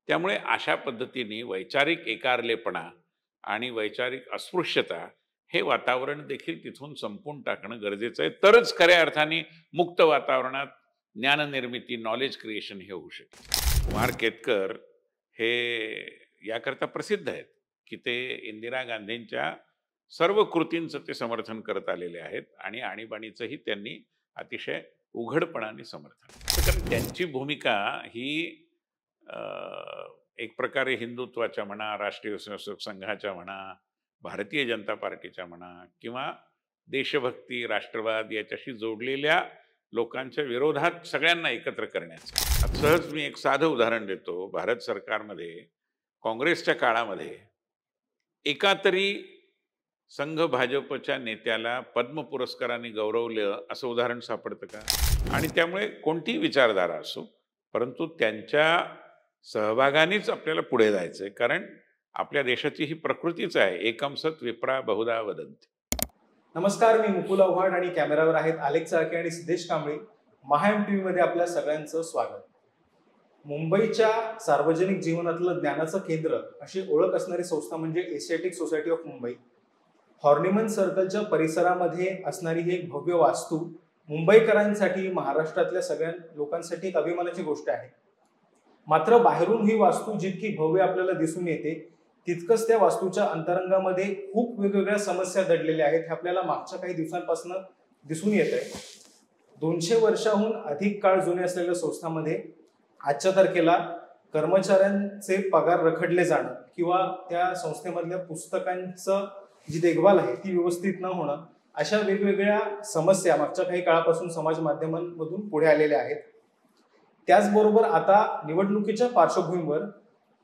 त्यामुळे अशा पद्धतीने वैचारिक एकारलेपणा आणि वैचारिक अस्पृश्यता हे वातावरण देखील तिथून संपून टाकणं गरजेचं आहे. तरच खऱ्या अर्थाने मुक्त वातावरणात ज्ञाननिर्मिती, नॉलेज क्रिएशन हे होऊ शकेल. कुमार केतकर हे याकरता प्रसिद्ध आहेत, की ते इंदिरा गांधींच्या सर्व कृतींचं ते समर्थन करत आलेले आहेत आणि आणीबाणीचंही त्यांनी अतिशय उघडपणाने समर्थन केलं. कारण त्यांची भूमिका ही अ, एक प्रकारे हिंदुत्वाच्या म्हणा, राष्ट्रीय स्वयंसेवक संघाच्या म्हणा, भारतीय जनता पार्टीच्या म्हणा किंवा देशभक्ती, राष्ट्रवाद याच्याशी जोडलेल्या लोकांच्या विरोधात सगळ्यांना एकत्र करण्याचं. आता सहज मी एक साधं उदाहरण देतो. भारत सरकारमध्ये काँग्रेसच्या काळामध्ये एका तरी संघ भाजपच्या नेत्याला पद्म पुरस्काराने गौरवलं असं उदाहरण सापडतं का? आणि त्यामुळे कोणतीही विचारधारा असो, परंतु त्यांच्या सहभागानेच आपल्याला पुढे जायचंय. कारण आपल्या देशाची ही प्रकृतीच आहे, एकम सत विप्रा बहुधा वदंती. नमस्कार, मी मुकुल आव्हाड आणि कॅमेरावर आहेत अलेक्स चाळके आणि सिद्धेश कांबळे. महाएम टीव्ही मध्ये आपल्या सगळ्यांचं स्वागत. मुंबईच्या सार्वजनिक जीवनातलं ज्ञानाचं केंद्र अशी ओळख असणारी संस्था म्हणजे Asiatic society of Mumbai. Horniman सर्कलच्या परिसरामध्ये असणारी ही एक भव्य वास्तू मुंबईकरांसाठी, महाराष्ट्रातल्या सगळ्या लोकांसाठी एक अभिमानाची गोष्ट आहे. मात्र बाहेरून ही वास्तू जितकी भव्य आपल्याला दिसून येते, तितकंच त्या वास्तूच्या अंतरंगामध्ये खूप वेगवेगळ्या समस्या दडलेल्या आहेत. हे आपल्याला मागच्या काही दिवसांपासून दिसून येत आहे. 200 वर्षाहून अधिक काळ जुने असलेल्या संस्थांमध्ये आजच्या तारखेला कर्मचाऱ्यांचे पगार रखडले जाणं किंवा त्या संस्थेमधल्या पुस्तकांचं जी देखभाल आहे ती व्यवस्थित न होणं, अशा वेगवेगळ्या समस्या मागच्या काही काळापासून समाज माध्यमांमधून पुढे आलेल्या आहेत. त्याचबरोबर आता निवडणुकीच्या पार्श्वभूमीवर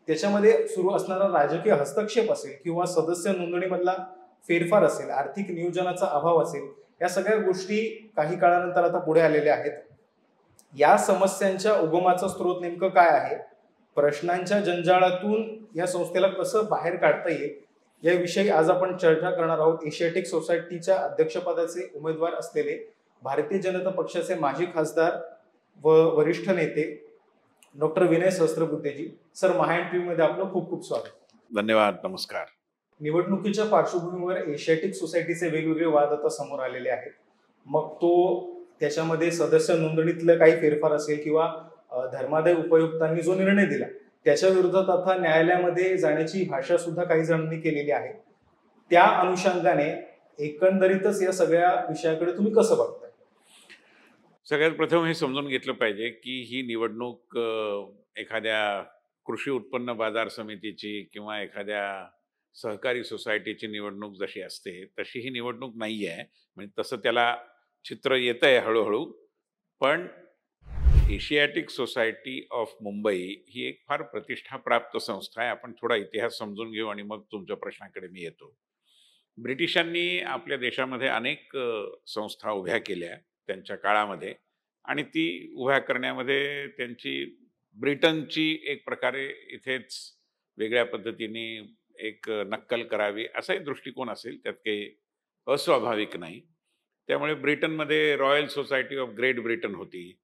त्याच्यामध्ये सुरू असणारा राजकीय हस्तक्षेप असेल किंवा सदस्य नोंदणीमधला फेरफार असेल, आर्थिक नियोजनाचा अभाव असेल, या सगळ्या गोष्टी काही काळानंतर आता पुढे आलेल्या आहेत. या समस्यांच्या उगमाचा स्रोत नेमकं काय आहे, प्रश्नांच्या जंजाळातून या संस्थेला कसं बाहेर काढता येईल, याविषयी आज आपण चर्चा करणार आहोत. एशियाटिक सोसायटीच्या अध्यक्षपदाचे उमेदवार असलेले भारतीय जनता पक्षाचे माजी खासदार व वरिष्ठ नेते डॉक्टर विनय सहस्त्रबुद्धेजी. सर, महाएम टीव्ही मध्ये आपलं खूप खूप स्वागत. धन्यवाद. नमस्कार. निवडणुकीच्या पार्श्वभूमीवर एशियाटिक सोसायटीचे वेगवेगळे वाद आता समोर आलेले आहेत. मग तो त्याच्यामध्ये सदस्य नोंदणीतलं काही फेरफार असेल किंवा धर्मादाय उपायुक्तांनी जो निर्णय दिला त्याच्या विरोधात आता न्यायालयामध्ये जाण्याची भाषा सुद्धा काही जणांनी केलेली आहे. त्या अनुषंगाने एकंदरीतच या सगळ्या विषयाकडे तुम्ही कसं बघताय? सगळ्यात प्रथम हे समजून घेतलं पाहिजे की ही निवडणूक एखाद्या कृषी उत्पन्न बाजार समितीची किंवा एखाद्या सहकारी सोसायटीची निवडणूक जशी असते तशी ही निवडणूक नाही आहे. म्हणजे तसं त्याला चित्र येत आहे हळूहळू. पण एशियाटिक सोसायटी ऑफ मुंबई ही एक फार प्रतिष्ठाप्राप्त संस्था आहे. आपण थोडा इतिहास समजून घेऊ आणि मग तुमच्या प्रश्नाकडे मी येतो. ब्रिटिशांनी आपल्या देशामध्ये अनेक संस्था उभ्या केल्या त्यांच्या काळामध्ये आणि ती उभ्या करण्यामध्ये त्यांची ब्रिटनची एक प्रकारे इथेच वेगळ्या पद्धतीने एक नक्कल करावी असाही दृष्टिकोन असेल, त्यात काही अस्वाभाविक नाही. त्यामुळे ब्रिटनमध्ये royal society of great Britain होती.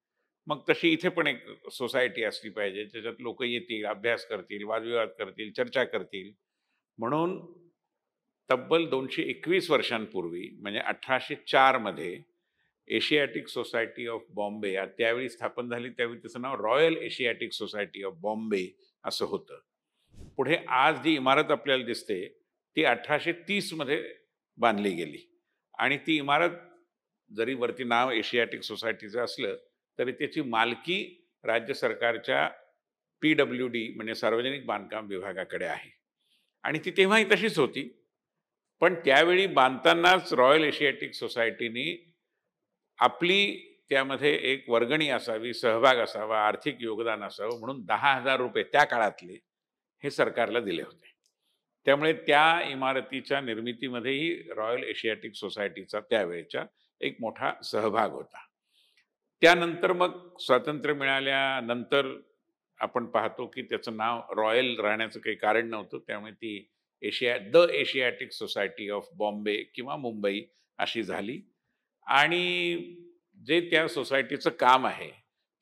मग तशी इथे पण एक सोसायटी असली पाहिजे ज्याच्यात लोक येतील, अभ्यास करतील, वादविवाद करतील, चर्चा करतील. म्हणून तब्बल 221 वर्षांपूर्वी म्हणजे 1804 मध्ये एशियाटिक सोसायटी ऑफ बॉम्बे त्यावेळी स्थापन झाली. त्यावेळी त्याचं नाव royal asiatic society of Bombay असं होतं. पुढे आज जी इमारत आपल्याला दिसते ती 1830 मध्ये बांधली गेली आणि ती इमारत जरी वरती नाव एशियाटिक सोसायटीचं असलं तरी त्याची मालकी राज्य सरकारच्या PWD म्हणजे सार्वजनिक बांधकाम विभागाकडे आहे आणि ती तेव्हाही तशीच होती. पण त्यावेळी बांधतानाच रॉयल एशियाटिक सोसायटीनी आपली त्यामध्ये एक वर्गणी असावी, सहभाग असावा, आर्थिक योगदान असावं म्हणून 10,000 रुपये त्या काळातले हे सरकारला दिले होते. त्यामुळे त्या इमारतीच्या निर्मितीमध्येही रॉयल एशियाटिक सोसायटीचा त्यावेळेचा एक मोठा सहभाग होता. त्यानंतर मग स्वातंत्र्य मिळाल्यानंतर आपण पाहतो की त्याचं नाव रॉयल राहण्याचं काही कारण नव्हतं. त्यामुळे ती the Asiatic society of Bombay किंवा मुंबई अशी झाली. आणि जे त्या सोसायटीचं काम आहे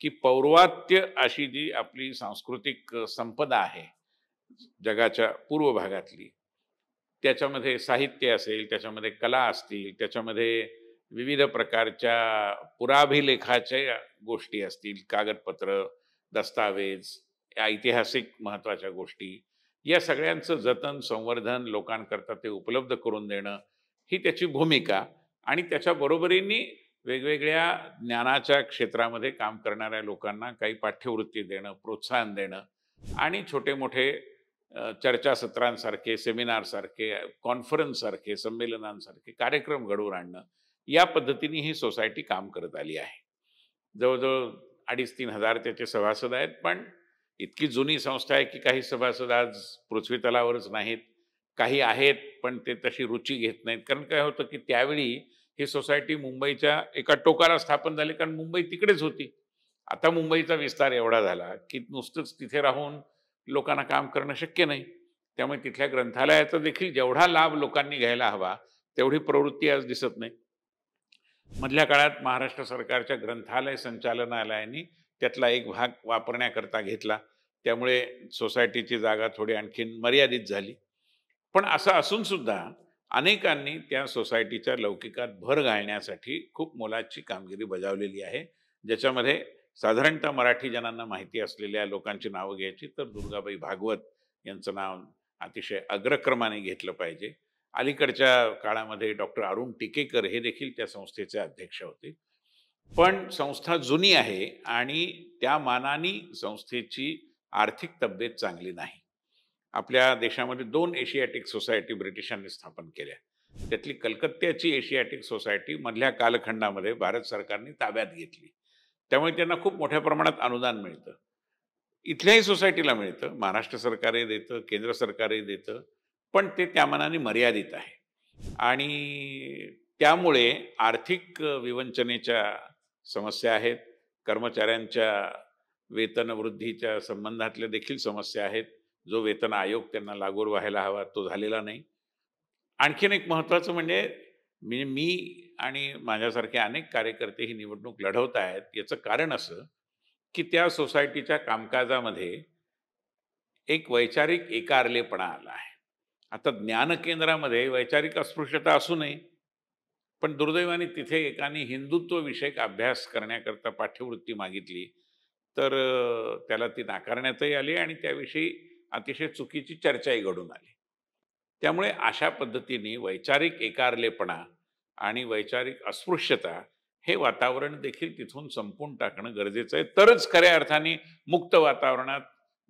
की पौर्वात्य अशी जी आपली सांस्कृतिक संपदा आहे जगाच्या पूर्व भागातली, त्याच्यामध्ये साहित्य असेल, त्याच्यामध्ये कला असतील, त्याच्यामध्ये विविध प्रकारच्या पुराभिलेखाच्या गोष्टी असतील, कागदपत्र, दस्तावेज, ऐतिहासिक महत्त्वाच्या गोष्टी, या सगळ्यांचं जतन, संवर्धन लोकांकरता ते उपलब्ध करून देणं, ही त्याची भूमिका. आणि त्याच्या बरोबरीने वेगवेगळ्या ज्ञानाच्या क्षेत्रामध्ये काम करणाऱ्या लोकांना काही पाठ्यवृत्ती देणं, प्रोत्साहन देणं आणि छोटे-मोठे चर्चासत्रांसारखे, सेमिनारसारखे, कॉन्फरन्ससारखे, संमेलनांसारखे कार्यक्रम घडवून आणणं, या पद्धतीने ही सोसायटी काम करत आली आहे. जवळ-जवळ 2,500-3,000 हजार त्याचे सभासद आहेत, पण इतकी जुनी संस्था आहे की काही सभासद आज पृथ्वीतलावरच नाहीत. काही आहेत, पण ते तशी रुची घेत नाहीत. कारण काय होतं की त्यावेळी ही सोसायटी मुंबईच्या एका टोकाला स्थापन झाली, कारण मुंबई तिकडेच होती. आता मुंबईचा विस्तार एवढा झाला की नुसतंच तिथे राहून लोकांना काम करणं शक्य नाही. त्यामुळे तिथल्या ग्रंथालयाचा देखील जेवढा लाभ लोकांनी घ्यायला हवा, तेवढी प्रवृत्ती आज दिसत नाही. मधल्या काळात महाराष्ट्र सरकारच्या ग्रंथालय संचालनालयाने त्यातला एक भाग वापरण्याकरता घेतला. त्यामुळे सोसायटीची जागा थोडी आणखीन मर्यादित झाली. पण असं असून सुद्धा अनेकांनी त्या सोसायटीच्या लौकिकात भर घालण्यासाठी खूप मोलाची कामगिरी बजावलेली आहे. ज्याच्यामध्ये साधारणतः मराठी जनांना माहिती असलेल्या लोकांची नावं घ्यायची तर दुर्गाबाई भागवत यांचं नाव अतिशय अग्रक्रमाने घेतलं पाहिजे. अलीकडच्या काळामध्ये डॉक्टर अरुण टिकेकर हे देखील त्या संस्थेचे अध्यक्ष होते. पण संस्था जुनी आहे आणि त्या मानाने संस्थेची आर्थिक तब्येत चांगली नाही. आपल्या देशामध्ये 2 एशियाटिक सोसायटी ब्रिटिशांनी स्थापन केल्या. त्यातली कलकत्त्याची एशियाटिक सोसायटी मधल्या कालखंडामध्ये भारत सरकारने ताब्यात घेतली. त्यामुळे त्यांना खूप मोठ्या प्रमाणात अनुदान मिळतं. इथल्याही सोसायटीला मिळतं, महाराष्ट्र सरकारही देतं, केंद्र सरकारही देतं, पण ते त्या मानाने मर्यादित आहे. आणि त्यामुळे आर्थिक विवंचनेच्या समस्या आहेत, कर्मचाऱ्यांच्या वेतनवृद्धीच्या संबंधातल्या देखील समस्या आहेत. जो वेतन आयोग त्यांना लागू व्हायला हवा तो झालेला नाही. आणखीन एक महत्त्वाचं म्हणजे मी आणि माझ्यासारखे अनेक कार्यकर्ते ही निवडणूक लढवत आहेत. याचं कारण असं की त्या सोसायटीच्या कामकाजामध्ये एक वैचारिक एकारलेपणा आला आहे. आता ज्ञान केंद्रामध्ये वैचारिक अस्पृश्यता असू नये, पण दुर्दैवाने तिथे एकाने हिंदुत्व विषयक अभ्यास करण्याकरता पाठ्यवृत्ती मागितली, तर त्याला ती नाकारण्यातही आली आणि त्याविषयी अतिशय चुकीची चर्चाही घडून आली. त्यामुळे अशा पद्धतीने वैचारिक एकारलेपणा आणि वैचारिक अस्पृश्यता हे वातावरण देखील तिथून संपून टाकणं गरजेचं आहे. तरच खऱ्या अर्थाने मुक्त वातावरणात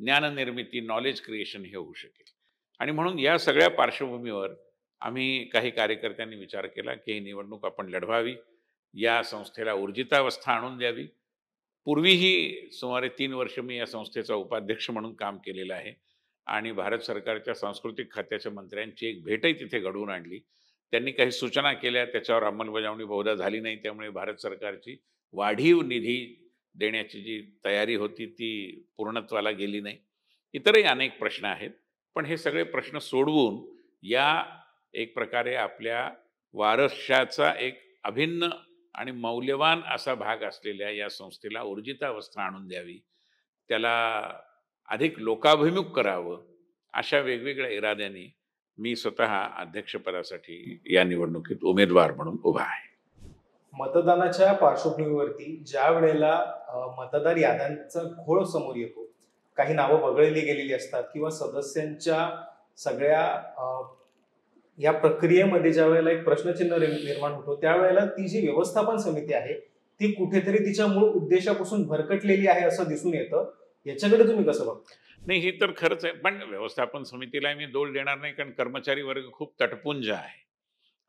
ज्ञाननिर्मिती, नॉलेज क्रिएशन हे होऊ शकेल. आणि म्हणून या सगळ्या पार्श्वभूमीवर आम्ही काही कार्यकर्त्यांनी विचार केला की ही निवडणूक आपण लढवावी, या संस्थेला ऊर्जितावस्था आणून द्यावी. पूर्वीही सुमारे 3 वर्ष मी या संस्थेचा उपाध्यक्ष म्हणून काम केलेलं आहे आणि भारत सरकारच्या सांस्कृतिक खात्याच्या मंत्र्यांची एक भेटही तिथे घडवून आणली. त्यांनी काही सूचना केल्या, त्याच्यावर अंमलबजावणी बहुधा झाली नाही. त्यामुळे भारत सरकारची वाढीव निधी देण्याची जी तयारी होती ती पूर्णत्वाला गेली नाही. इतरही अनेक प्रश्न आहेत. पण हे सगळे प्रश्न सोडवून या एक प्रकारे आपल्या वारशाचा एक अभिन्न आणि मौल्यवान असा भाग असलेल्या या संस्थेला ऊर्जितावस्था आणून द्यावी, त्याला अधिक लोकाभिमुख करावं, अशा वेगवेगळ्या इराद्यांनी मी स्वतः अध्यक्षपदासाठी या निवडणुकीत उमेदवार म्हणून उभा आहे. मतदानाच्या पार्श्वभूमीवरती ज्या वेळेला मतदार याद्यांचा घोळ समोर येतो, काही नावं वगळली गेलेली असतात किंवा सदस्यांच्या सगळ्या या प्रक्रियेमध्ये ज्या वेळेला एक प्रश्नचिन्ह निर्माण होतो, त्यावेळेला ती जी व्यवस्थापन समिती आहे ती कुठेतरी तिच्या मूळ उद्देशापासून भरकटलेली आहे असं दिसून येतं. याच्याकडे तुम्ही कसं बघता? नाही, हे तर खरंच आहे. पण व्यवस्थापन समितीला मी दोष देणार नाही, कारण कर्मचारी वर्ग खूप तटपुंज आहे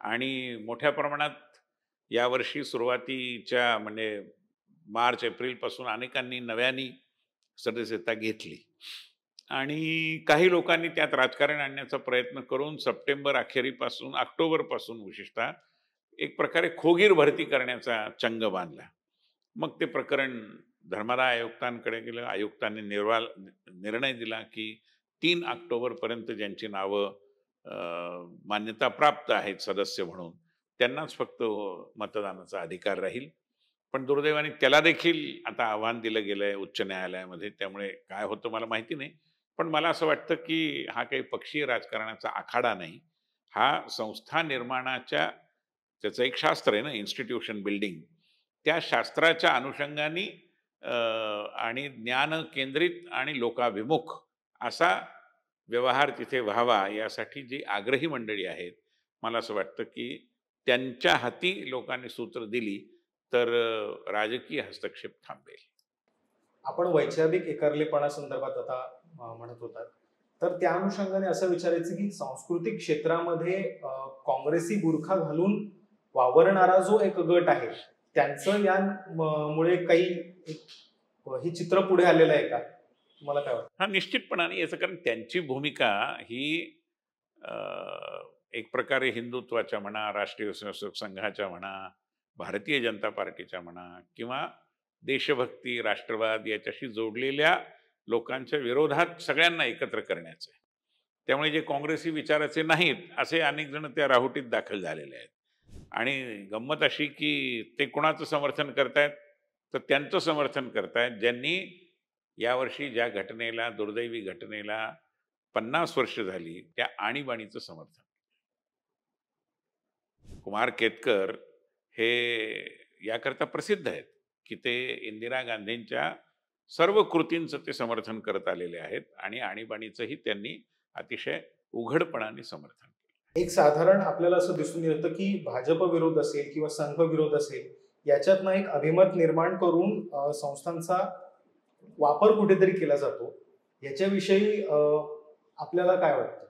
आणि मोठ्या प्रमाणात यावर्षी सुरुवातीच्या म्हणजे मार्च एप्रिलपासून अनेकांनी नव्याने सदस्यता घेतली आणि काही लोकांनी त्यात राजकारण आणण्याचा प्रयत्न करून सप्टेंबर अखेरीपासून ऑक्टोबरपासून विशेषतः एक प्रकारे खोगीर भरती करण्याचा चंग बांधला. मग ते प्रकरण धर्मादाय आयुक्तांकडे गेलं. आयुक्तांनी निर्णय दिला की 3 ऑक्टोबरपर्यंत ज्यांची नावं मान्यता प्राप्त आहेत सदस्य म्हणून, त्यांनाच फक्त मतदानाचा अधिकार राहील. पण दुर्दैवाने त्याला देखील आता आव्हान दिलं गेलंय उच्च न्यायालयामध्ये. त्यामुळे काय होतं मला माहिती नाही. पण मला असं वाटतं, की हा काही पक्षीय राजकारणाचा आखाडा नाही. हा संस्था निर्माणाच्या त्याचं एक शास्त्र आहे ना, इन्स्टिट्यूशन बिल्डिंग. त्या शास्त्राच्या अनुषंगाने आणि ज्ञान केंद्रित आणि लोकाभिमुख असा व्यवहार तिथे व्हावा यासाठी जी आग्रही मंडळी आहेत, मला असं वाटतं, की त्यांच्या हाती लोकांनी सूत्र दिली तर राजकीय हस्तक्षेप थांबेल. आपण वैचारिक एकारलेपणा संदर्भात आता म्हणत होतात. तर त्या अनुषंगाने असं विचारायचं की सांस्कृतिक क्षेत्रामध्ये काँग्रेसी बुरखा घालून वावरणारा जो एक गट आहे, त्यांचं या मुळे काही हे चित्र पुढे आलेलं आहे का? तुम्हाला काय वाटतं? हां, निश्चितपणाने याचं कारण त्यांची भूमिका ही अ, एक प्रकारे हिंदुत्वाच्या म्हणा, राष्ट्रीय स्वयंसेवक संघाच्या म्हणा, भारतीय जनता पार्टीच्या म्हणा किंवा देशभक्ती, राष्ट्रवाद याच्याशी जोडलेल्या लोकांच्या विरोधात सगळ्यांना एकत्र करण्याचं आहे. त्यामुळे जे काँग्रेसी विचाराचे नाहीत, असे अनेक जण त्या राहुटीत दाखल झालेले आहेत. आणि गंमत अशी की ते कोणाचं समर्थन करतायत, तर त्यांचं समर्थन करतायत, ज्यांनी यावर्षी ज्या घटनेला, दुर्दैवी घटनेला 50 वर्ष झाली, त्या आणीबाणीचं समर्थन. कुमार केतकर हे याकरता प्रसिद्ध आहेत, की ते इंदिरा गांधींच्या सर्व कृतींचं ते समर्थन करत आलेले आहेत आणि आणीबाणीचंही त्यांनी अतिशय उघडपणाने समर्थन केलं. एक साधारण आपल्याला असं दिसून येतं की भाजप विरोध असेल किंवा संघ विरोध असेल, याच्यातनं एक अभिमत निर्माण करून संस्थांचा वापर कुठेतरी केला जातो. याच्याविषयी आपल्याला काय वाटतं?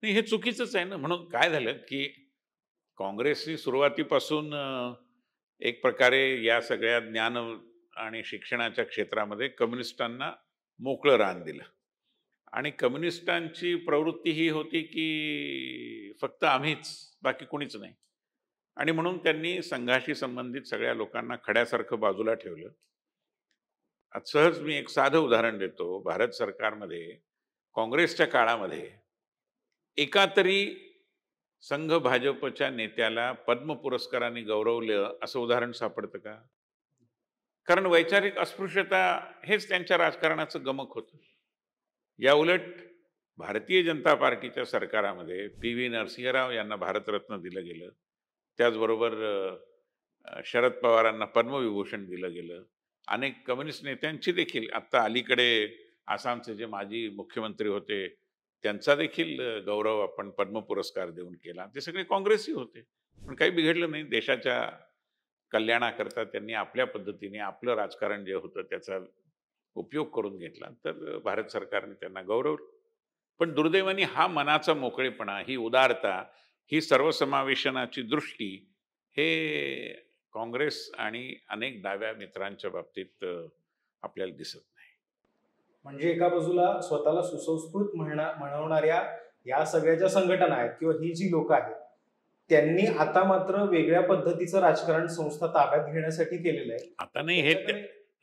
नाही, हे चुकीचंच आहे ना. म्हणून काय झालं, की काँग्रेसनी सुरुवातीपासून एक प्रकारे या सगळ्या ज्ञान आणि शिक्षणाच्या क्षेत्रामध्ये कम्युनिस्टांना मोकळं रान दिलं. आणि कम्युनिस्टांची प्रवृत्ती ही होती, की फक्त आम्हीच, बाकी कोणीच नाही. आणि म्हणून त्यांनी संघाशी संबंधित सगळ्या लोकांना खड्यासारखं बाजूला ठेवलं. आता सहज मी एक साधं उदाहरण देतो. भारत सरकारमध्ये काँग्रेसच्या काळामध्ये एका तरी संघ भाजपच्या नेत्याला पद्म पुरस्काराने गौरवलं असं उदाहरण सापडतं का? कारण वैचारिक अस्पृश्यता हेच त्यांच्या राजकारणाचं गमक होतं. याउलट भारतीय जनता पार्टीच्या सरकारामध्ये पी व्ही नरसिंहराव यांना भारतरत्न दिलं गेलं. त्याचबरोबर शरद पवारांना पद्मविभूषण दिलं गेलं. अनेक कम्युनिस्ट नेत्यांची देखील आत्ता अलीकडे आसामचे जे माजी मुख्यमंत्री होते, त्यांचा देखील गौरव आपण पद्म पुरस्कार देऊन केला. ते सगळे काँग्रेसी होते. पण काही बिघडलं नाही. देशाच्या कल्याणाकरता त्यांनी आपल्या पद्धतीने आपलं राजकारण जे होतं त्याचा उपयोग करून घेतला. तर भारत सरकारने त्यांना गौरवलं. पण दुर्दैवाने हा मनाचा मोकळेपणा, ही उदारता, ही सर्वसमावेशनाची दृष्टी हे काँग्रेस आणि अनेक डाव्या मित्रांच्या बाबतीत आपल्याला दिसत नाही. म्हणजे एका बाजूला स्वतःला सुसंस्कृत म्हणवणाऱ्या या सगळ्या ज्या संघटना आहेत किंवा ही जी लोक आहेत, त्यांनी आता मात्र वेगळ्या पद्धतीचं राजकारण संस्था ताब्यात घेण्यासाठी केलेलं आहे. आता नाही,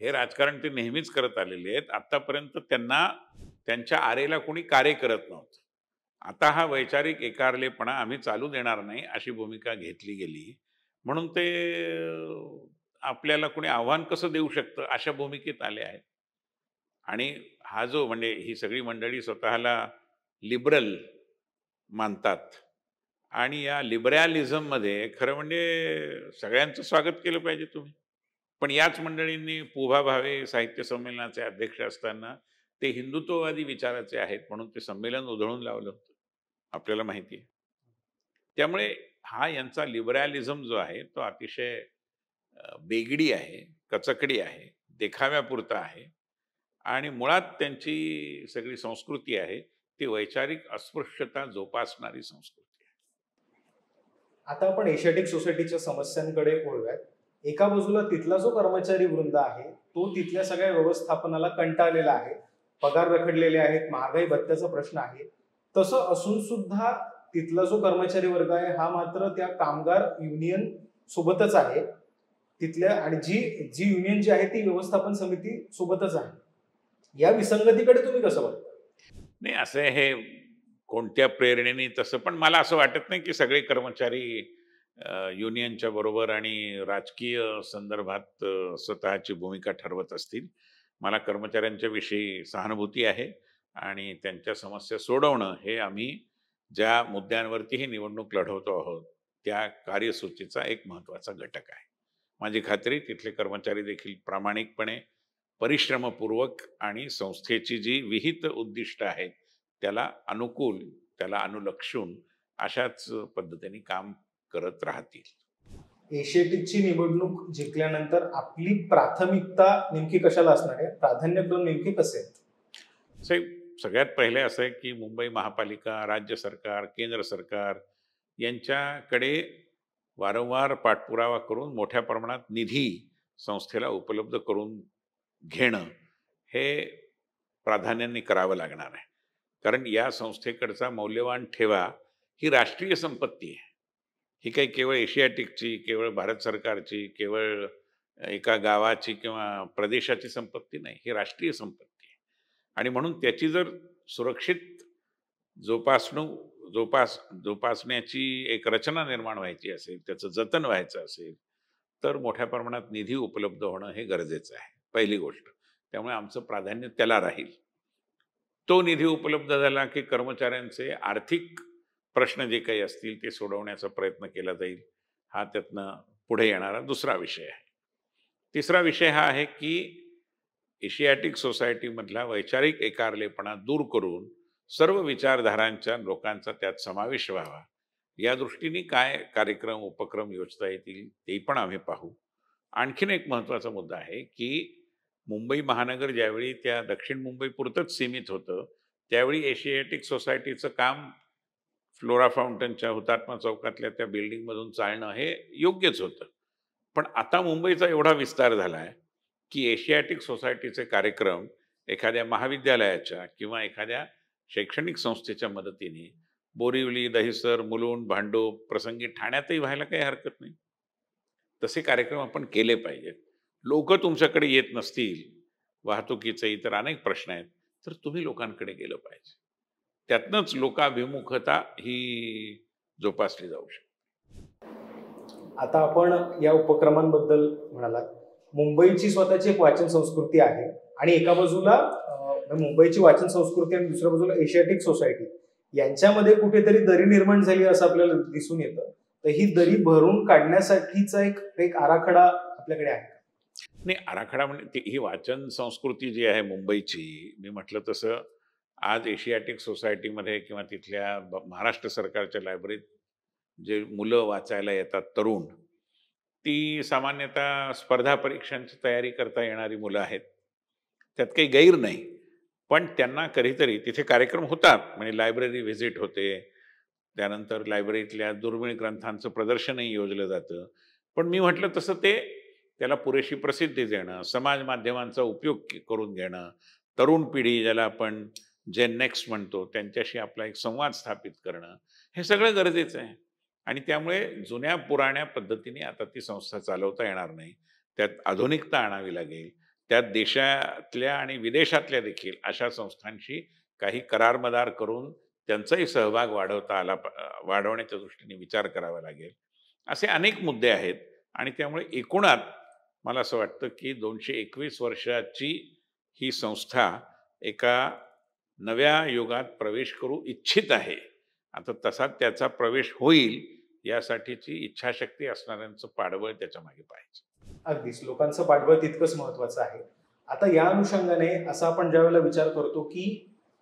हे राजकारण ते नेहमीच करत आलेले आहेत. आतापर्यंत त्यांना त्यांच्या आरेला कोणी कार्य करत नव्हतं. आता हा वैचारिक एकारलेपणा आम्ही चालू देणार नाही अशी भूमिका घेतली गेली. म्हणून ते आपल्याला कोणी आव्हान कसं देऊ शकतं अशा भूमिकेत आले आहेत. आणि हा जो म्हणजे ही सगळी मंडळी स्वतःला लिबरल मानतात आणि या लिबरॅलिझममध्ये खरं म्हणजे सगळ्यांचं स्वागत केलं पाहिजे तुम्ही. पण याच मंडळींनी पुभा भावे साहित्य संमेलनाचे अध्यक्ष असताना ते हिंदुत्ववादी विचाराचे आहेत म्हणून ते संमेलन उधळून लावलं होतं. आपल्याला माहिती आहे. त्यामुळे हा यांचा लिबरॅलिझम जो आहे तो अतिशय बेगडी आहे, कचकडी आहे, देखाव्यापुरता आहे आणि मुळात त्यांची सगळी संस्कृती आहे ती वैचारिक अस्पृश्यता जोपासणारी संस्कृती आहे. आता आपण एशियाटिक सोसायटीच्या समस्यांकडे वळूयात. एका बाजूला तिथला जो कर्मचारी वृंद आहे, तो तिथल्या सगळ्या व्यवस्थापनाला कंटाळलेला आहे. पगार रखडलेले आहेत, महागाई भत्त्याचा प्रश्न आहे. तसं असून सुद्धा तिथला जो कर्मचारी वर्ग आहे हा मात्र त्या कामगार युनियन सोबतच आहे. तिथल्या आणि जी जी युनियन जी आहे ती व्यवस्थापन समिती सोबतच आहे. या विसंगतीकडे तुम्ही कसं बघता? नाही, असं हे कोणत्या प्रेरणेने तसं, पण मला असं वाटत नाही की सगळे कर्मचारी युनियनच्या बरोबर आणि राजकीय संदर्भात स्वतःची भूमिका ठरवत असतील. मला कर्मचाऱ्यांच्या विषयी सहानुभूती आहे आणि त्यांच्या समस्या सोडवणं हे आम्ही ज्या मुद्द्यांवरती ही निवडणूक लढवतो आहोत, त्या कार्यसूचीचा एक महत्त्वाचा घटक आहे. माझी खात्री तिथले कर्मचारी देखील प्रामाणिकपणे, परिश्रमपूर्वक आणि संस्थेची जी विहित उद्दिष्ट आहेत, त्याला अनुकूल, त्याला अनुलक्षून अशाच पद्धतीने काम करत राहतील. एशियाटिकची निवडणूक जिंकल्यानंतर आपली प्राथमिकता नेमकी कशाला असणार आहे? प्राधान्यक्रम नेमके कसे आहेत? साहेब, सगळ्यात पहिले असं आहे की मुंबई महापालिका, राज्य सरकार, केंद्र सरकार यांच्याकडे वारंवार पाठपुरावा करून मोठ्या प्रमाणात निधी संस्थेला उपलब्ध करून घेणं हे प्राधान्याने करावं लागणार आहे. कारण या संस्थेकडचा मौल्यवान ठेवा ही राष्ट्रीय संपत्ती आहे. ही काही केवळ एशियाटिकची, केवळ भारत सरकारची, केवळ एका गावाची किंवा प्रदेशाची संपत्ती नाही. ही राष्ट्रीय संपत्ती आहे आणि म्हणून त्याची जर सुरक्षित जोपासण्याची एक रचना निर्माण व्हायची असेल, त्याचं जतन व्हायचं असेल, तर मोठ्या प्रमाणात निधी उपलब्ध होणं हे गरजेचं आहे, पहिली गोष्ट. त्यामुळे आमचं प्राधान्य त्याला राहील. तो निधी उपलब्ध झाला की कर्मचाऱ्यांचे आर्थिक प्रश्न जे काही असतील ते सोडवण्याचा प्रयत्न केला जाईल. हा त्यातनं पुढे येणारा दुसरा विषय आहे. तिसरा विषय हा आहे की एशियाटिक सोसायटीमधला वैचारिक एकारलेपणा दूर करून सर्व विचारधारांच्या लोकांचा त्यात समावेश व्हावा, या दृष्टीने काय कार्यक्रम, उपक्रम योजता येतील ते पण आम्ही पाहू. आणखीन एक महत्त्वाचा मुद्दा आहे की मुंबई महानगर ज्यावेळी त्या दक्षिण मुंबईपुरतंच सीमित होतं, त्यावेळी एशियाटिक सोसायटीचं काम फ्लोरा फाउंटनच्या हुतात्मा चौकातल्या त्या बिल्डिंगमधून चालणं हे योग्यच होतं. पण आता मुंबईचा एवढा विस्तार झाला आहे की एशियाटिक सोसायटीचे कार्यक्रम एखाद्या महाविद्यालयाच्या किंवा एखाद्या शैक्षणिक संस्थेच्या मदतीने बोरिवली, दहिसर, मुलुंड, भांडूप, प्रसंगी ठाण्यातही व्हायला काही हरकत नाही. तसे कार्यक्रम आपण केले पाहिजेत. लोक तुमच्याकडे येत नसतील, वाहतुकीचे इतर अनेक प्रश्न आहेत, तर तुम्ही लोकांकडे गेलं पाहिजे. त्यातनंच लोकाभिमुखता ही जोपासली जाऊ शकते. आता आपण या उपक्रमांबद्दल म्हणालात. मुंबईची स्वतःची एक वाचन संस्कृती आहे आणि एका बाजूला मुंबईची वाचन संस्कृती आणि दुसऱ्या बाजूला एशियाटिक सोसायटी यांच्यामध्ये कुठेतरी दरी निर्माण झाली असं आपल्याला दिसून येतं. तर ही दरी भरून काढण्यासाठीचा एक आराखडा आपल्याकडे आहे. नाही, आराखडा म्हणजे ही वाचन संस्कृती जी आहे मुंबईची, मी म्हटलं तसं आज एशियाटिक सोसायटीमध्ये किंवा तिथल्या महाराष्ट्र सरकारच्या लायब्ररीत जे मुलं वाचायला येतात तरुण, ती सामान्यतः स्पर्धा परीक्षांची तयारी करता येणारी मुलं आहेत. त्यात काही गैर नाही. पण त्यांना कधीतरी तिथे कार्यक्रम होतात, म्हणजे लायब्ररी व्हिजिट होते, त्यानंतर लायब्ररीतल्या दुर्मिळ ग्रंथांचं प्रदर्शनही योजलं जातं. पण मी म्हटलं तसं त्याला पुरेशी प्रसिद्धी देणं, समाज माध्यमांचा उपयोग करून घेणं, तरुण पिढी ज्याला आपण जेन नेक्स्ट म्हणतो त्यांच्याशी आपला एक संवाद स्थापित करणं, हे सगळं गरजेचं आहे. आणि त्यामुळे जुन्या पुराण्या पद्धतीने आता ती संस्था चालवता येणार नाही. त्यात आधुनिकता आणावी लागेल. त्यात देशातल्या आणि विदेशातल्या देखील अशा संस्थांशी काही करार करून त्यांचाही सहभाग वाढवण्याच्या दृष्टीने विचार करावा लागेल. असे अनेक मुद्दे आहेत आणि त्यामुळे एकूणात मला असं वाटतं की 221 वर्षाची ही संस्था एका नव्या युगात प्रवेश करू इच्छित आहे. आता तसा त्याचा प्रवेश होईल यासाठीची इच्छाशक्ती असणाऱ्यांचं पाठबळ त्याच्या मागे पाहिजे. अगदीच, लोकांचं पाठबळ तितकंच महत्वाचं आहे. आता या अनुषंगाने असा आपण ज्यावेळेला विचार करतो की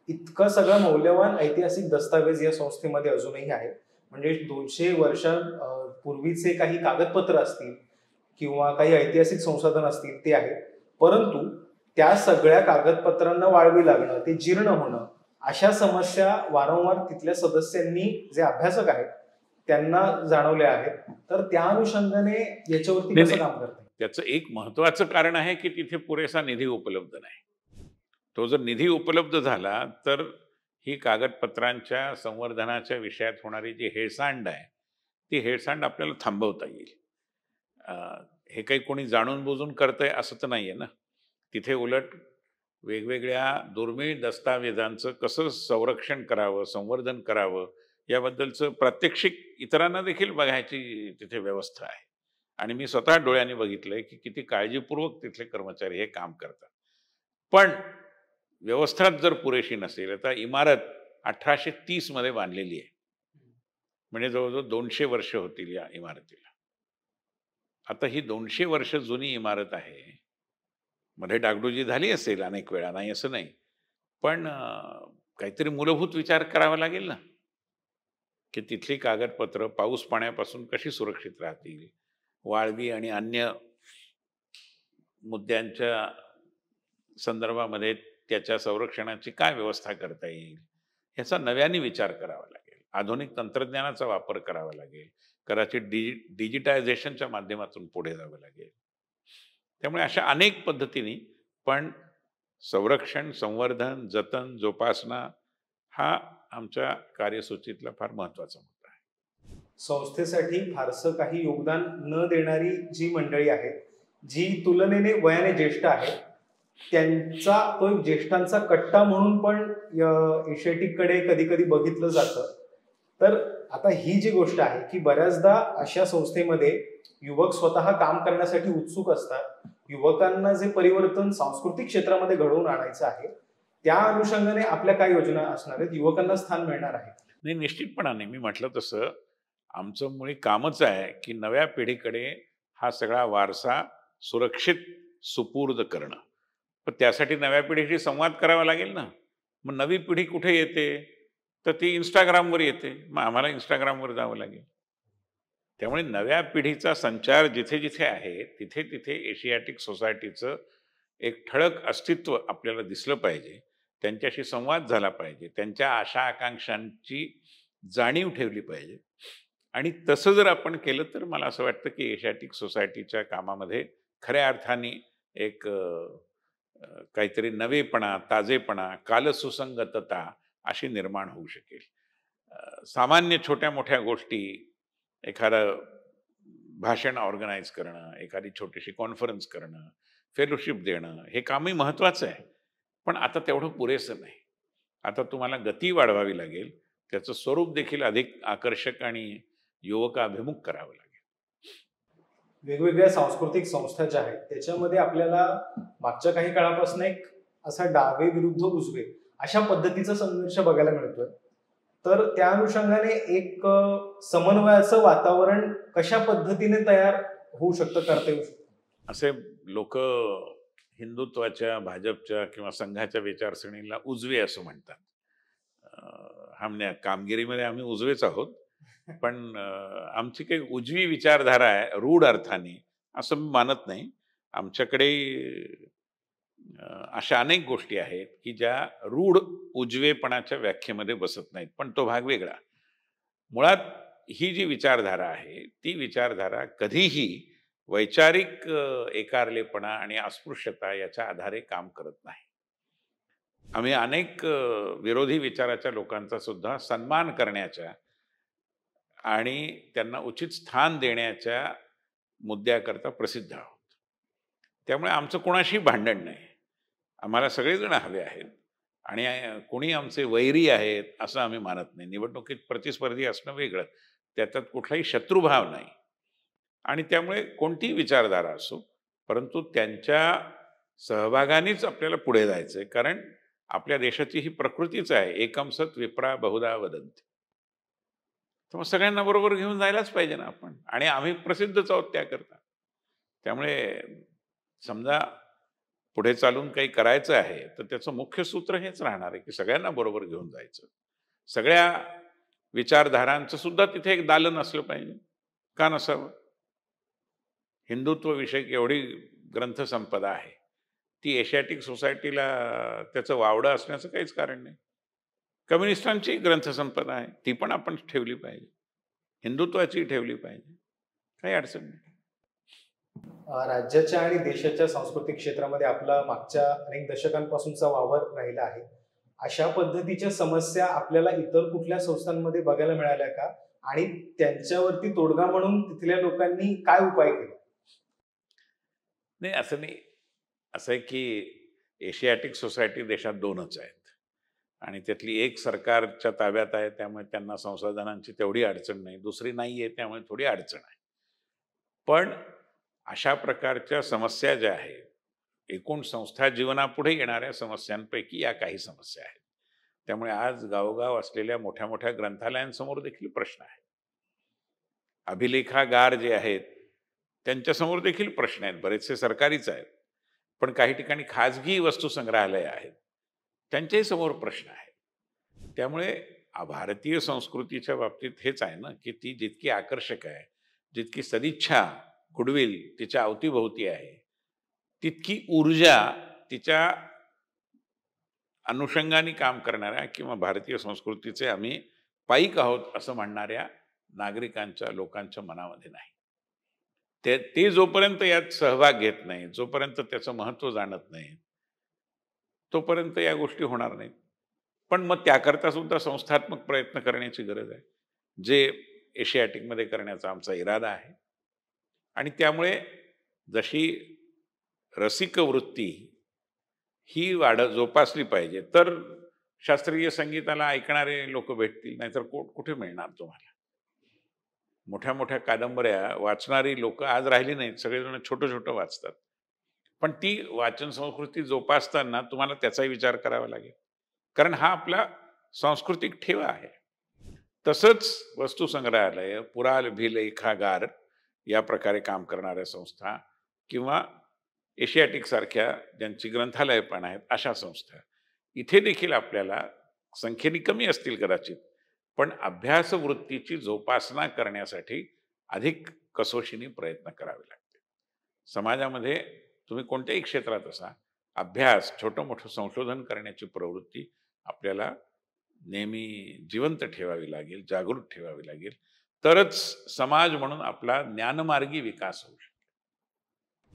इतकं सगळं मौल्यवान ऐतिहासिक दस्तावेज या संस्थेमध्ये अजूनही आहे, म्हणजे 200 वर्षांपूर्वीचे काही कागदपत्र असतील किंवा काही ऐतिहासिक संसाधन असतील ते आहेत, परंतु त्या सगळ्या कागदपत्रांना वाळवी लागणं, ते जीर्ण होणं, अशा समस्या वारंवार तिथल्या सदस्यांनी, जे अभ्यासक आहेत, त्यांना जाणवल्या आहेत. तर त्या अनुषंगाने याच्यावरती कसं काम करतात? त्याचं एक महत्त्वाचं कारण आहे की तिथे पुरेसा निधी उपलब्ध नाही. तो जर निधी उपलब्ध झाला तर ही कागदपत्रांच्या संवर्धनाच्या विषयात होणारी जी हेळसांड आहे, ती हेळसांड आपल्याला थांबवता येईल. हे काही कोणी जाणून बुजून करतंय असं तर नाही आहे ना. तिथे उलट वेगवेगळ्या दुर्मिळ दस्तावेजांचं कसं संरक्षण करावं, संवर्धन करावं, याबद्दलचं प्रात्यक्षिक इतरांना देखील बघायची तिथे व्यवस्था आहे. आणि मी स्वतः डोळ्यांनी बघितलंय की किती काळजीपूर्वक तिथले कर्मचारी हे काम करतात. पण व्यवस्थाच जर पुरेशी नसेल, आता इमारत 1830 मध्ये बांधलेली आहे. म्हणजे जवळ-जवळ 200 वर्ष होतील या इमारतीला. आता ही 200 वर्ष जुनी इमारत आहे. मध्ये डागडुजी झाली असेल अनेक वेळा, नाही असं नाही. पण काहीतरी मूलभूत विचार करावा लागेल ना, की तिथली कागदपत्र पाऊस पाण्यापासून कशी सुरक्षित राहतील. वाळवी आणि अन्य मुद्द्यांच्या संदर्भामध्ये त्याच्या संरक्षणाची काय व्यवस्था करता येईल, ह्याचा नव्याने विचार करावा लागेल. आधुनिक तंत्रज्ञानाचा वापर करावा लागेल. कदाचित डिजिटायझेशनच्या माध्यमातून पुढे जावं लागेल. त्यामुळे अशा अनेक पद्धतीने पण संरक्षण, संवर्धन, जतन, जोपासना हा आमच्या कार्यसूचीतला फार महत्त्वाचा मुद्दा आहे. संस्थेसाठी फारसं काही योगदान न देणारी जी मंडळी आहेत, जी तुलनेने वयाने ज्येष्ठ आहेत, त्यांचा तो एक ज्येष्ठांचा कट्टा म्हणून पण एशियाटिककडे कधी-कधी बघितलं जातं. तर आता ही जी गोष्ट आहे, की बऱ्याचदा अशा संस्थेमध्ये युवक स्वतः काम करण्यासाठी उत्सुक असतात. युवकांना जे परिवर्तन सांस्कृतिक क्षेत्रामध्ये घडवून आणायचं आहे, त्या अनुषंगाने आपल्या काय योजना असणार आहेत? युवकांना स्थान मिळणार आहे? नाही, निश्चितपणाने मी म्हटलं तसं आमचं मुळी कामच आहे, की नव्या पिढीकडे हा सगळा वारसा सुरक्षित सुपूर्द करणं. पण त्यासाठी नव्या पिढीशी संवाद करावा लागेल ना. मग नवी पिढी कुठे येते? तर ती Instagramवर येते. मग आम्हाला Instagramवर जावं लागेल. त्यामुळे नव्या पिढीचा संचार जिथे-जिथे आहे, तिथे-तिथे एशियाटिक सोसायटीचं एक ठळक अस्तित्व आपल्याला दिसलं पाहिजे. त्यांच्याशी संवाद झाला पाहिजे. त्यांच्या आशा-आकांक्षांची जाणीव ठेवली पाहिजे. आणि तसं जर आपण केलं तर मला असं वाटतं, की एशियाटिक सोसायटीच्या कामामध्ये खऱ्या अर्थाने एक काहीतरी नवेपणा, ताजेपणा, कालसुसंगतता अशी निर्माण होऊ शकेल. सामान्य छोट्या-मोठ्या गोष्टी, एखादं भाषण ऑर्गनाइज करणं, एखादी छोटीशी कॉन्फरन्स करणं, फेलोशिप देणं, हे कामही महत्त्वाचं आहे. पण आता तेवढं पुरेसं नाही. आता तुम्हाला गती वाढवावी लागेल. त्याचं स्वरूप देखील अधिक आकर्षक आणि युवकाभिमुख करावं लागेल. वेगवेगळ्या सांस्कृतिक संस्था ज्या आहेत, त्याच्यामध्ये आपल्याला मागच्या काही काळापासून एक असा डावे विरुद्ध उजवे अशा पद्धतीचा संघर्ष बघायला मिळतोय. तर त्या अनुषंगाने एक समन्वयाचं वातावरण कशा पद्धतीने तयार होऊ शकतं, करता येऊ शकतं? असे लोकं हिंदुत्वाच्या, भाजपच्या किंवा संघाच्या विचारसरणीला उजवे असं म्हणतात. कामगिरीमध्ये आम्ही उजवेच आहोत. पण आमची काही उजवी विचारधारा आहे रूढ अर्थाने, असं मी मानत नाही. आमच्याकडे अशा अनेक गोष्टी आहेत, की ज्या रूढ उजवेपणाच्या व्याख्येमध्ये बसत नाहीत. पण तो भाग वेगळा. मुळात ही जी विचारधारा आहे, ती विचारधारा कधीही वैचारिक एकारलेपणा आणि अस्पृश्यता याच्या आधारे काम करत नाही. आम्ही अनेक विरोधी विचाराच्या लोकांचा सुद्धा सन्मान करण्याच्या आणि त्यांना उचित स्थान देण्याच्या मुद्द्याकरता प्रसिद्ध आहोत. त्यामुळे आमचं कोणाशी भांडण नाही. आम्हाला सगळेजण हवे आहेत आणि कोणी आमचे वैरी आहेत असं आम्ही मानत नाही. निवडणुकीत प्रतिस्पर्धी असणं वेगळं, त्याच्यात कुठलाही शत्रुभाव नाही. आणि त्यामुळे कोणतीही विचारधारा असो, परंतु त्यांच्या सहभागानेच आपल्याला पुढे जायचं आहे. कारण आपल्या देशाची ही प्रकृतीच आहे, एकम सत् विप्रा बहुधा वदन्ति. तर मग सगळ्यांना बरोबर घेऊन जायलाच पाहिजे ना आपण. आणि आम्ही प्रसिद्धच आहोत त्याकरता. त्यामुळे समजा पुढे चालून काही करायचं आहे, तर त्याचं मुख्य सूत्र हेच राहणार आहे, की सगळ्यांना बरोबर घेऊन जायचं. सगळ्या विचारधारांचं सुद्धा तिथे एक दालन असलं पाहिजे. का नसावं? हिंदुत्वविषयक एवढी ग्रंथसंपदा आहे. ती एशियाटिक सोसायटीला त्याचं वावडं असण्याचं काहीच कारण नाही. कम्युनिस्टांची ग्रंथसंपदा आहे, ती पण आपण ठेवली पाहिजे. हिंदुत्वाची ठेवली पाहिजे. काही अडचण नाही. राज्याच्या आणि देशाच्या सांस्कृतिक क्षेत्रामध्ये आपला मागच्या अनेक दशकांपासूनचा वावर राहिला आहे. अशा पद्धतीच्या समस्या आपल्याला इतर कुठल्या संस्थांमध्ये बघायला मिळाल्या का? आणि त्यांच्यावरती तोडगा म्हणून तिथल्या लोकांनी काय उपाय केले? नाही, असं नाही. असं आहे की एशियाटिक सोसायटी देशात 2च आहेत. आणि त्यातली एक सरकारच्या ताब्यात आहे, त्यामुळे त्यांना संसाधनांची तेवढी अडचण नाही. दुसरी नाही आहे, त्यामुळे थोडी अडचण आहे. पण अशा प्रकारच्या समस्या ज्या आहेत, एकूण संस्था जीवनापुढे येणाऱ्या समस्यांपैकी या काही समस्या आहेत. त्यामुळे आज गावोगाव असलेल्या मोठ्या-मोठ्या ग्रंथालयांसमोर देखील प्रश्न आहे. अभिलेखागार जे आहेत, त्यांच्यासमोर देखील प्रश्न आहेत. बरेचसे सरकारीच आहेत. पण काही ठिकाणी खाजगी वस्तुसंग्रहालय आहेत. त्यांच्याही समोर प्रश्न आहेत. त्यामुळे भारतीय संस्कृतीच्या बाबतीत हेच आहे ना, की ती जितकी आकर्षक आहे, जितकी सदिच्छा, गुडविल तिच्या अवतीभोवती आहे, तितकी ऊर्जा तिच्या अनुषंगाने काम करणाऱ्या किंवा भारतीय संस्कृतीचे आम्ही पाईक आहोत असं म्हणणाऱ्या नागरिकांच्या, लोकांच्या मनामध्ये नाही. ते जोपर्यंत यात सहभाग घेत नाही, जोपर्यंत त्याचं महत्त्व जाणत नाही, तोपर्यंत या गोष्टी होणार नाहीत. पण मग त्याकरता सुद्धा संस्थात्मक प्रयत्न करण्याची गरज आहे, जे एशियाटिकमध्ये करण्याचा आमचा इरादा आहे. आणि त्यामुळे जशी रसिक वृत्ती ही जोपासली पाहिजे, तर शास्त्रीय संगीताला ऐकणारे लोक भेटतील, नाहीतर कुठे मिळणार तुम्हाला? मोठ्या-मोठ्या कादंबऱ्या वाचणारी लोक आज राहिली नाहीत. सगळेजण छोटं-छोटं वाचतात. पण ती वाचन संस्कृती जोपासताना तुम्हाला त्याचाही विचार करावा लागेल. कारण हा आपला सांस्कृतिक ठेवा आहे. तसंच वस्तुसंग्रहालय, पुराभिलेखागार या प्रकारे काम करणाऱ्या संस्था किंवा एशियाटिक सारख्या ज्यांची ग्रंथालय पण आहेत, अशा संस्था इथे देखील आपल्याला संख्येने कमी असतील कदाचित, पण अभ्यास वृत्तीची जोपासना करण्यासाठी अधिक कसोशीने प्रयत्न करावे लागतील. समाजामध्ये तुम्ही कोणत्याही क्षेत्रात असा अभ्यास, छोटं मोठं संशोधन करण्याची प्रवृत्ती आपल्याला नेहमी जिवंत ठेवावी लागेल, जागृत ठेवावी लागेल. तरच समाज म्हणून आपला ज्ञानमार्गी विकास होऊ शकतो.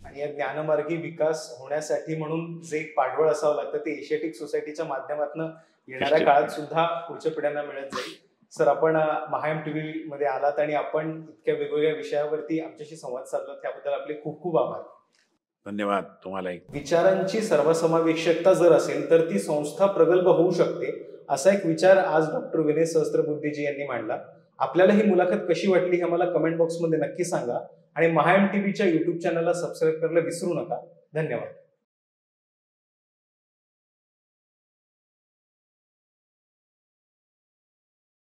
आणि या ज्ञानमार्गी विकास होण्यासाठी म्हणून जे पाठबळ असावं लागतं ते एशियाटिक सोसायटीच्या माध्यमातून येणाऱ्या काळात सुद्धा पुढच्या पिढ्यांना मिळत जाईल. सर, आपण महाएम टीव्ही मध्ये आलात आणि आपण इतक्या वेगवेगळ्या विषयावरती आमच्याशी संवाद साधला, त्याबद्दल आपले खूप खूप आभार. धन्यवाद तुम्हालाही. विचारांची सर्वसमावेशकता जर असेल तर ती संस्था प्रगल्भ होऊ शकते, असा एक विचार आज डॉक्टर विनय सहस्त्रबुद्धेजी यांनी मांडला. आपल्याला ही मुलाखत कशी वाटली हे मला कमेंट बॉक्समध्ये नक्की सांगा आणि महाएम टीव्हीच्या युट्यूब चॅनलला सबस्क्राईब करायला विसरू नका. धन्यवाद.